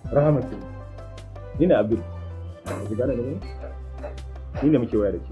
Rahama ke. Ni ne Abdul. Ki gane ne? Ni ne muke waya da ke.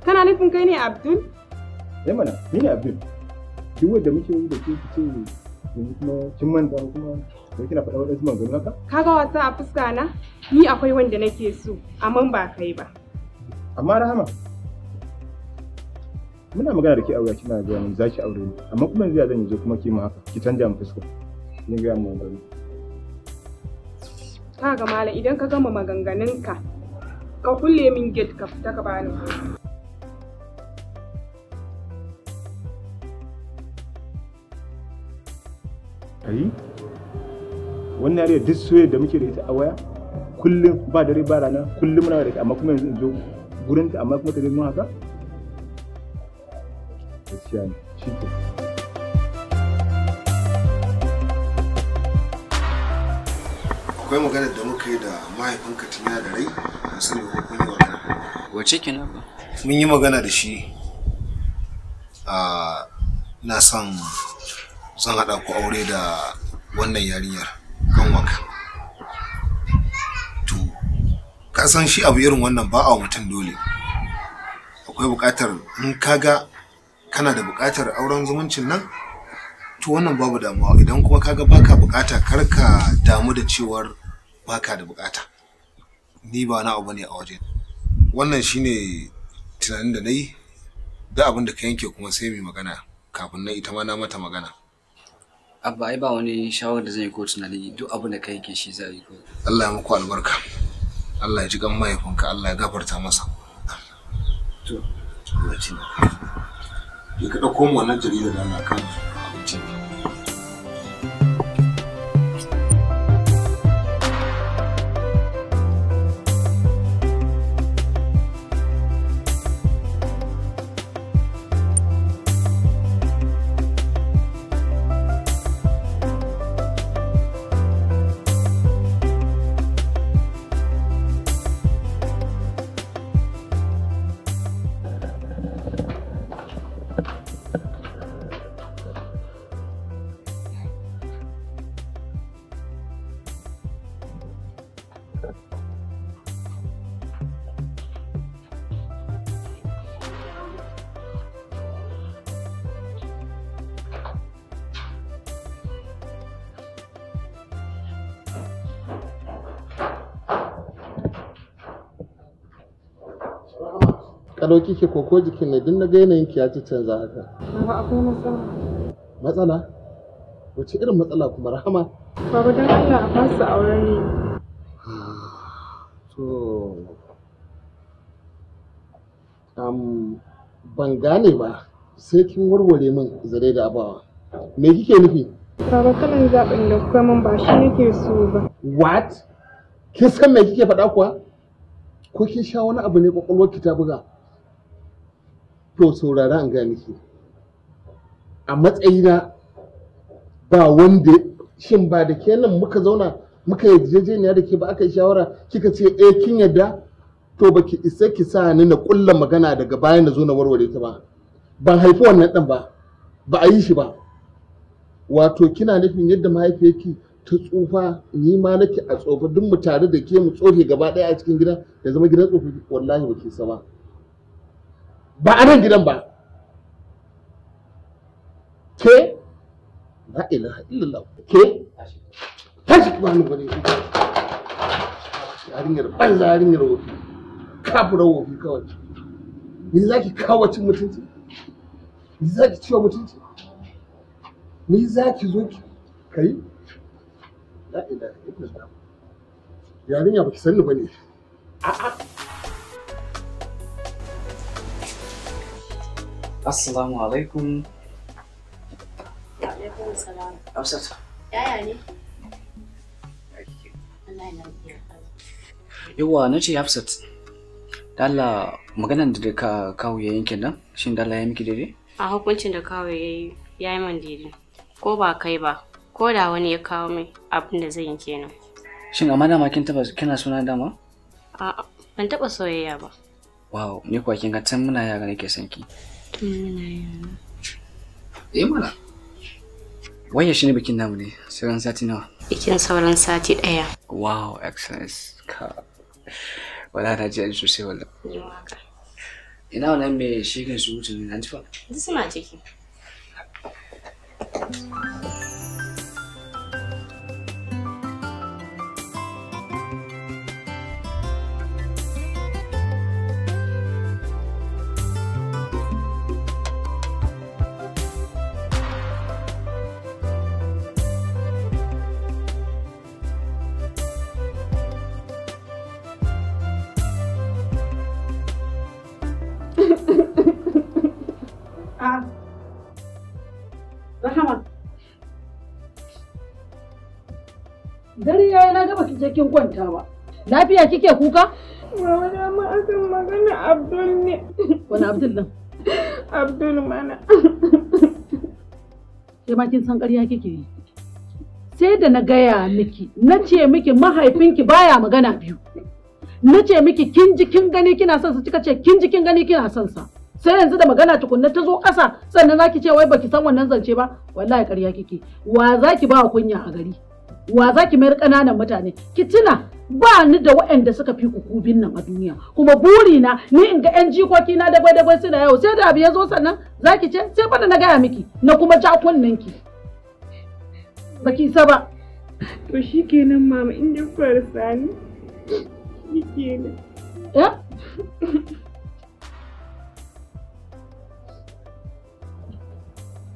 Kana nufin kai ne Abdul? Eh mana, ni ne Abdul. Duk wanda muke yi da ke ce yanzu kuma kin manta kuma ko kina faɗa wadansu maganganu haka? Kaga wasa a fuska na? Ni akwai wanda nake so, amma ba kai ba. Amma Rahama, muna magana da ke aure kina ga mun zaki aure ni, amma kuma yanzu ya zan yi zo kuma ki mu haka, ki canja mu fuska. Ni ga mu magana. Kaga malam idan ka gama maganganunka ka kulle min gate ka fita ka bani. Ai wannan yare duk soyayya da muke da ita a waya kullum ba dare ba rana kullum muna da ita amma kuma yanzu in zo gurin ta amma kuma ta zai mun haka gaskiya ne shi ke. Akwai maganar da muka yi da mahaifinka tun yana da rai a sani ko kun yi magana. Wace kina ba? Mun yi magana da shi na son zan haɗa ku aure da wannan yarinyar kan waka. To ka san shi abu irin wannan ba a mutum dole. Akwai buƙatar in kaga kana da buƙatar auren zumuncin nan to wannan babu damuwa, idan kuma kaga baka buƙata kar ka damu da cewar baka da buƙata. Ni ba na abu ne a waje. Wannan shine tunanin da nayi, da abin da ka yanke kuma sai mu magana kafin nan ita ma na mata magana. Abba ai ba wani shawara da zan yi ko tunani, duk abin da ka yanke shi zai yi ko. Allah ya muku albarka. Allah ya ji gan mahaifinka, Allah ya gafarta masa. To, Allah ya ci na. Ka ɗauko mu wannan jarida da na kan abincin. Kalau kike koko jikin ne, din na ga yanayin ki ya ci canza haka. Baba akwai matsala. Matsala? Wace irin matsala kuma Rahama? Baba dan Allah a fasa auren ne. To ban gane ba, sai kin warware min zare da abawa. Me kike nufi? Baba kalan zaɓin da kuka min ba shi nake so ba. What? Kin san me kike faɗa kuwa? Ko kin sha wani abu ne kwakwalwarki ta buga? To saurara an gane ki. A matsayina ba wanda shin ba da ke nan muka zauna muka yarjejeniya da ke ba aka yi shawara kika ce kin yadda to baki isa ki sa ni na kulla magana daga bayan na zo na warware ta ba. Ban haifi wannan dan ba. Ba a yi shi ba. Wato kina nufin yadda mahaifiyarki ta tsufa ni ma nake a tsofa duk mu tare da ke mu tsofe gaba ɗaya a cikin gidan da zama gidan tsofi wallahi ba ke sama ba a nan gidan ba ke la ilaha illallah ke tashi ki bani bane yarinyar banza yarinyar wofi kafura wofi kawai ni zaki kawo cin mutunci Ni za ki ciwo mutunci? Ni za ki zo ki kai? La ilaha illallah. Yarinya ba ki sanni ba ne. A'a. Assalamu alaikum. Wa alaikum salam. Hafsat. Yaya ne? Allah ya lafiya. Yawa na ce Hafsat. Da Allah maganan da ka kawo ya yankin nan, shin da Allah ya miki daidai? A hukuncin da kawo ya yi man daidai. Ko ba kai ba, ko da wani ya kawo mai abin da zai yi kenan. Shin amma dama kin taba kina suna dama? A'a, ban taba soyayya ba. Wow, ni kuwa kin ga tun muna yara nake son ki. Tun muna yara. Mana. Waye shi ne bikin namu ne? Sauran sati nawa? Bikin sauran sati ɗaya. Wow, excellence. Wala na ji sosai wala. Yi waka. Ina wannan me shirin su wuce ne nan fa? Duk suna ciki. Rahama. Dare yayi na gaba kike kin kwanta ba. Lafiya kike kuka? Mama da ma akan magana Abdul ne. Wani Abdul din? Abdul mana. Ke ma kin san ƙarya kike yi. Sai da na gaya miki, na ce miki mahaifinki baya magana biyu. Na ce miki kin ji kin gani kina son sa, kika ce kin ji kin gani kina son sa. Sai yanzu da magana tukunna ta zo ƙasa sannan zaki ce wai baki san wannan zance ba, wallahi ƙarya kike. Wa zaki ba kunya a gari? Wa zaki mayar ƙananan mutane? Ki tuna ba ni da waɗanda suka fi kukubin nan a duniya, kuma buri na ni in ga 'yan jikoki na dagwai suna yau, sai da abu ya zo sannan zaki ce sai fa da na gaya miki na kuma ja kunnen ki. Baki isa ba. To shikenan mama in dai farsa ni. Shikenan. Eh?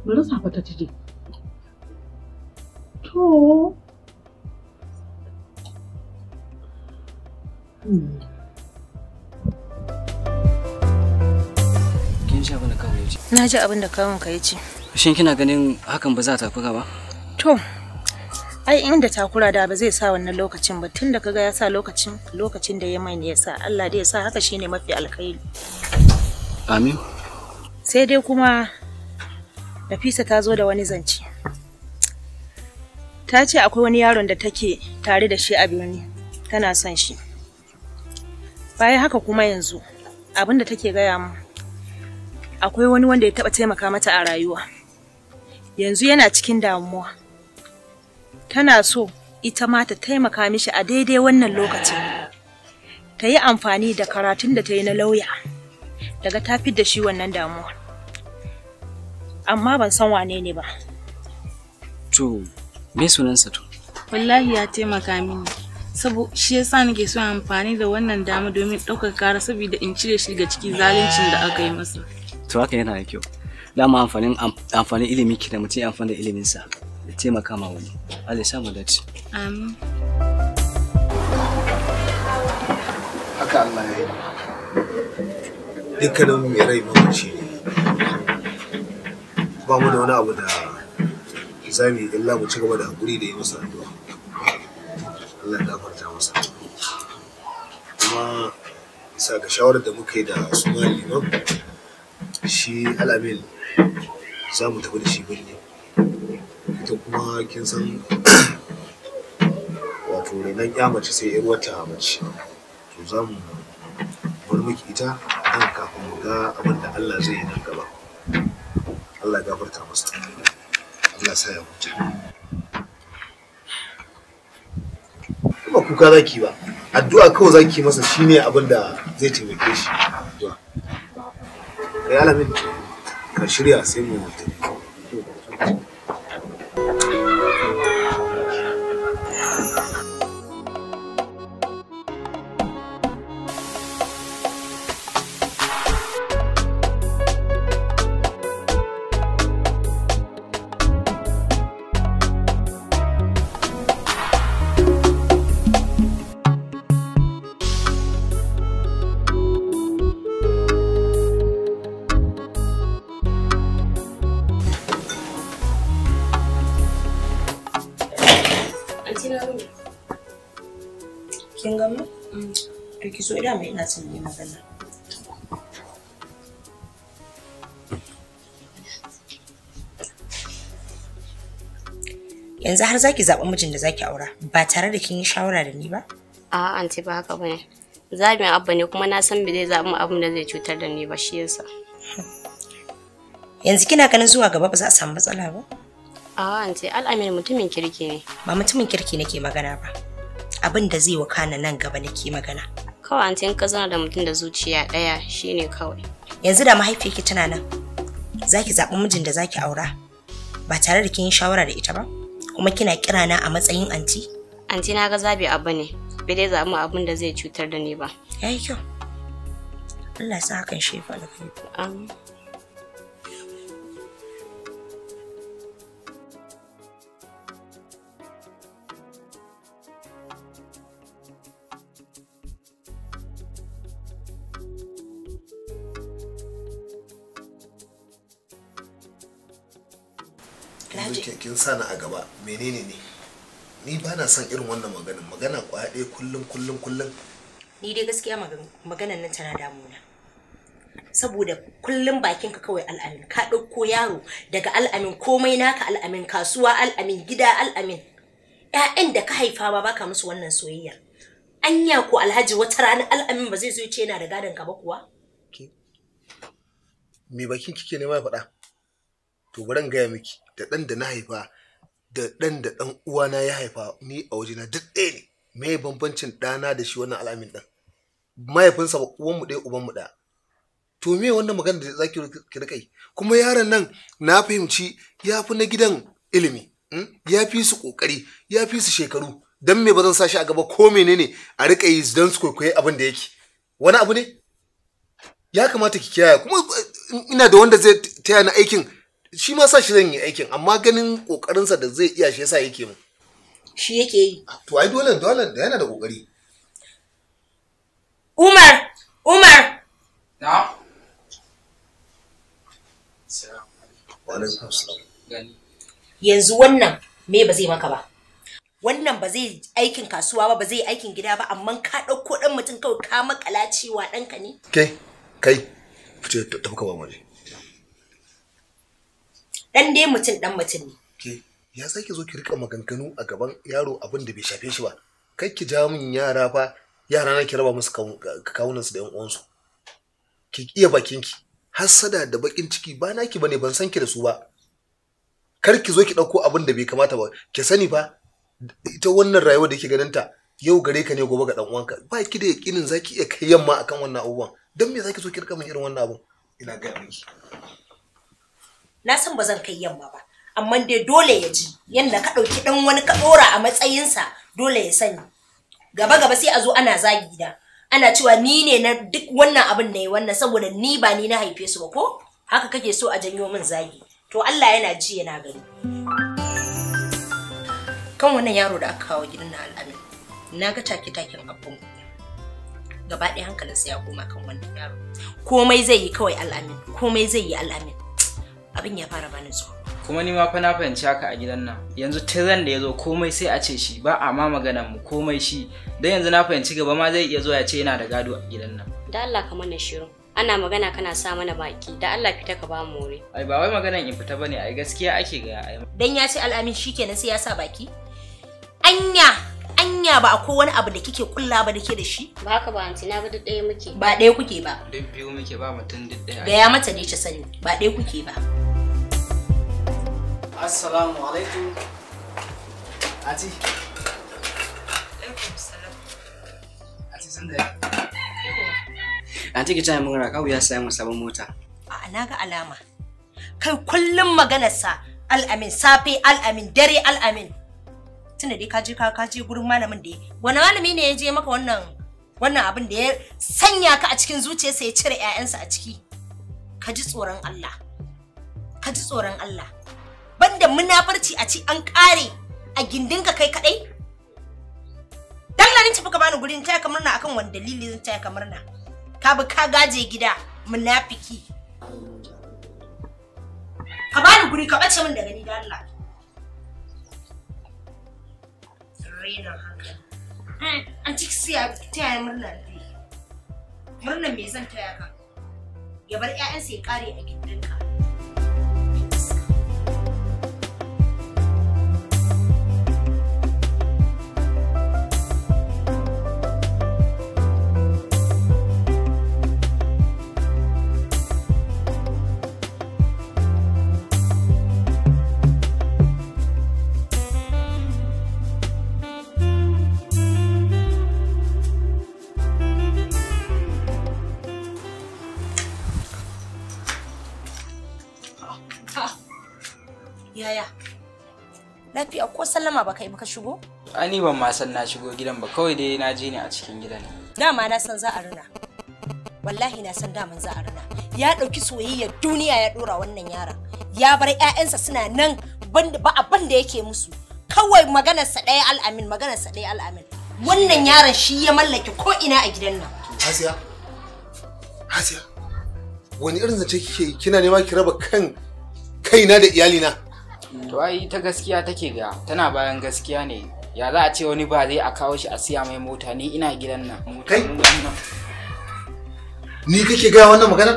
Bari safa ta tije. To. Kin ji abin da kawo ya ce? Na ji abin da kawun ka ya ce. Shin kina ganin hakan ba za ta takura ba? To, ai inda takura da ba zai sa wannan lokacin ba, tun da kaga ya sa lokacin da ya mai ne ya sa, Allah dai ya sa haka shine mafi alkhairi. Amin. Sai dai kuma Nafisa ta zo da wani zance. Ta ce akwai wani yaron da take tare da shi a birni, tana son shi. Bayan haka kuma yanzu abin da take gaya mu, akwai wani wanda ya taɓa taimaka mata a rayuwa. Yanzu yana cikin damuwa. Tana so ita ma ta taimaka mishi a daidai wannan lokacin. Ta yi amfani da karatun da ta yi na lauya, daga ta fidda shi wannan damuwa. Amma ban san wane ne ba. To, me sunansa to? Wallahi ya taimaka mini. Shi yasa nake so amfani da wannan dama domin ɗaukar kara saboda in cire shi daga cikin zaluncin da aka yi masa. To haka yana da kyau. Dama amfanin ilimi ki da mutum amfani da iliminsa ya taimaka ma wani. Allah ya sa mu dace. Amin. Haka Allah ya yi. Dukkanin mai rai mamaci ne. Ba mu da wani abu da za mu yi illa mu ci gaba da haƙuri da yi masa addu'a. Allah ya gafarta masa. Kuma bisa ga shawarar da muka yi da suna liman, shi Alamin za mu tafi da shi birni. Ita kuma kin san wato renon ya mace sai yar wata mace. To za mu bar miki ita nan kafin mu ga abin da Allah zai yi nan gaba. Allah ya gafarta masa. Allah sa ya huta. Ba kuka zaki ba. Addu'a kawai zaki masa shine abin da zai taimake shi. Addu'a. Kai Alamin ka shirya sai mu tafi. Anti na ne. Kin gama? To ki so ina mai ina son yi magana. Yanzu har zaki zaɓi mijin da zaki aura ba tare da kin yi shawara da ni ba? A'a anti ba haka bane. Zabin abba ne kuma na san bai zai zaɓi abin da zai cutar da ni ba shi yasa. Yanzu kina ganin zuwa gaba ba za a samu matsala ba? A'a anti Al'amin mutumin kirki ne. Ba mutumin kirki nake magana ba. Abin da zai wakana nan gaba nake magana. Kawai anti in ka zauna da mutum da zuciya ɗaya shine kawai. Yanzu da mahaifiyarki tana nan, zaki zaɓi mijin da zaki aura ba tare da kin yi shawara da ita ba? Kuma kina kira na a matsayin anti? Anti na ga zabi abba ne. Bai dai zaɓi abin da zai cutar da ni ba. Yayi kyau. Allah ya sa hakan shi fa alkhairi. Amin. Kin sani a gaba menene ne? Ni ba na son irin wannan magana kwaya ɗaya kullum. Ni dai gaskiya maganan nan tana damuna. Saboda kullum bakinka kawai Al'amin, ka ɗauko yaro daga Al'amin, komai naka Al'amin, kasuwa Al'amin, gida Al'amin. ƴaƴan da ka haifa ba baka musu wannan soyayya. Anya ko Alhaji wata rana Al'amin ba zai zo ya ce yana da gadon ka ba kuwa? Me bakin kike ne mai faɗa? To bari in gaya miki da ɗan da na haifa da ɗan da ɗan uwana ya haifa ni a wajena duk ɗaya ne. Me bambancin ɗana da shi wannan Al'amin ɗan? Mahaifinsa ba uwanmu ɗaya ubanmu ɗaya. To me wannan magana da zaki rika yi? Kuma yaron nan na fahimci ya fi na gidan ilimi, ya fi su kokari, ya fi su shekaru. Dan me ba zan sa shi a gaba ko menene a rika yi dan su kwaikwaye abin da yake? Wani abu ne? Ya kamata ki kiyaye. Kuma ina da wanda zai taya ni aikin, shi ma sa shi zan yi aikin, amma ganin kokarinsa da zai iya shi yasa yake mu. Shi yake yi. To ai dole da yana da kokari. Umar! Na? Yanzu wannan me ba zai maka ba? Wannan ba zai aikin kasuwa ba zai aikin gida ba, amma ka ɗauko ɗan mutum kawai ka makala cewa ɗanka ne? Kai, fice tafi ka ba waje. Dan dai mutum dan mutum ne. Ke, ya sake zo ki rika maganganu a gaban yaro abin da bai shafe shi ba. Kai ki ja min yara fa, yara na ki raba musu kawunan su da yan uwansu. Ki iya bakin ki. Hassada da bakin ciki ba naki bane, ban san ki da su ba. Kar ki zo ki dauko abin da bai kamata ba. Ki sani fa ita wannan rayuwa da kike ganin ta yau gare ka ne gobe ga dan uwanka. Ba ki da yakinin zaki iya kai yamma akan wannan abubuwan. Dan me zaki zo ki rika min irin wannan abun? Ina ga miki. Na san ba zan kai yamma ba, amma dai dole ya ji yanda ka ɗauki ɗan wani ka ɗora a matsayinsa, dole ya sani. Gaba sai a zo ana zagi da, ana cewa ni ne na duk wannan abin da ya wannan saboda ni ba ni na haife su ba ko? Haka kake so a janyo min zagi. To Allah yana ji yana gani. Kan wannan yaro da aka kawo gidan na Al'amin, na ga take-taken abun. Gaba ɗaya hankalinsa ya koma kan wannan yaro. Komai zai yi kawai Al'amin, komai zai yi Al'amin. Abin ya fara bani tsoro. Kuma ni ma fa na fahimci haka a gidan nan. Yanzu tiran da yazo komai sai a ce shi, ba a ma maganar mu komai shi. Dan yanzu na fahimci gaba ma zai iya zo ya ce yana da gado a gidan nan. Da Allah ka mana shiru. Ana magana kana sa mana baki. Da Allah fita ka ba mu wuri. Ai ba wai maganar in fita bane, ai gaskiya ake ga ai. Dan ya ce Al'amin shikenan sai ya sa baki. Anya ba akwai wani abu da kike kulla ba da ke da shi? Ba haka ba anti, na ga duk ɗaya muke. Ba ɗaya kuke ba. Duk biyu muke ba mutum duk ɗaya. Da ya mata ne ta sani, ba ɗaya kuke ba. Assalamu alaikum. Ati. Alaikum salam. Ati san da. Anti ki taya mun raka ya saya mu sabon mota. A na ga alama. Kai kullum maganarsa Al'amin safe Al'amin dare Al'amin. Tunda dai ka je gurin malamin da wani malami ne ya je maka wannan abin da ya sanya ka a cikin zuciyarsa ya cire ƴaƴansa a ciki. Ka ji tsoron Allah. Ka ji tsoron Allah. Banda munafarci a ci an kare a gindinka kai kadai. Dan lanin tafi ka bani gurin taya kamar na akan wani dalili zan taya kamar na. Ka bi ka gaje gida munafiki. Ka bani guri ka bace min daga ni da Allah. renin hankali. An ciki siya taya murna dai. Murnan me zan taya ka? Ya bar 'ya'yansa ya kare a gindinka. Yaya? Lafiya ko sallama ba kai ba ka shigo? Ani ban ma san na shigo gidan ba, kawai dai na je ne a cikin gidan. Dama na san za a rina. Wallahi na san daman za a rina. Ya dauki soyayyar duniya ya dora wannan yaron. Ya bar ƴaƴansa suna nan ba abin da yake musu. Kawai maganarsa ɗaya al'amin, maganarsa ɗaya al'amin. Wannan yaron shi ya mallake ko ina a gidan nan. Hasiya. Hasiya. Wani irin zace kike kina nema ki raba kaina da iyalina? To ai ta gaskiya take ga tana bayan gaskiya ne. Ya za a ce wani ba zai a kawo shi a siya mai mota ni ina gidan nan. Kai? Ni kake ga wannan magana?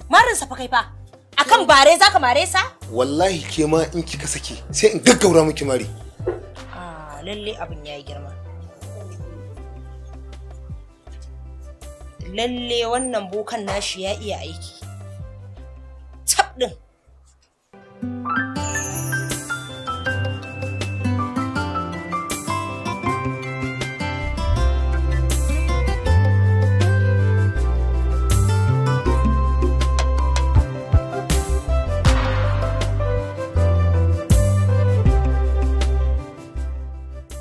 Marin sa fa kai fa. Akan bare zaka mare sa? Wallahi ke ma in kika sake sai in gaggaura miki mari. Ah, lalle abin yayi girma. Lalle wannan bokan nashi ya iya aiki. Tab din.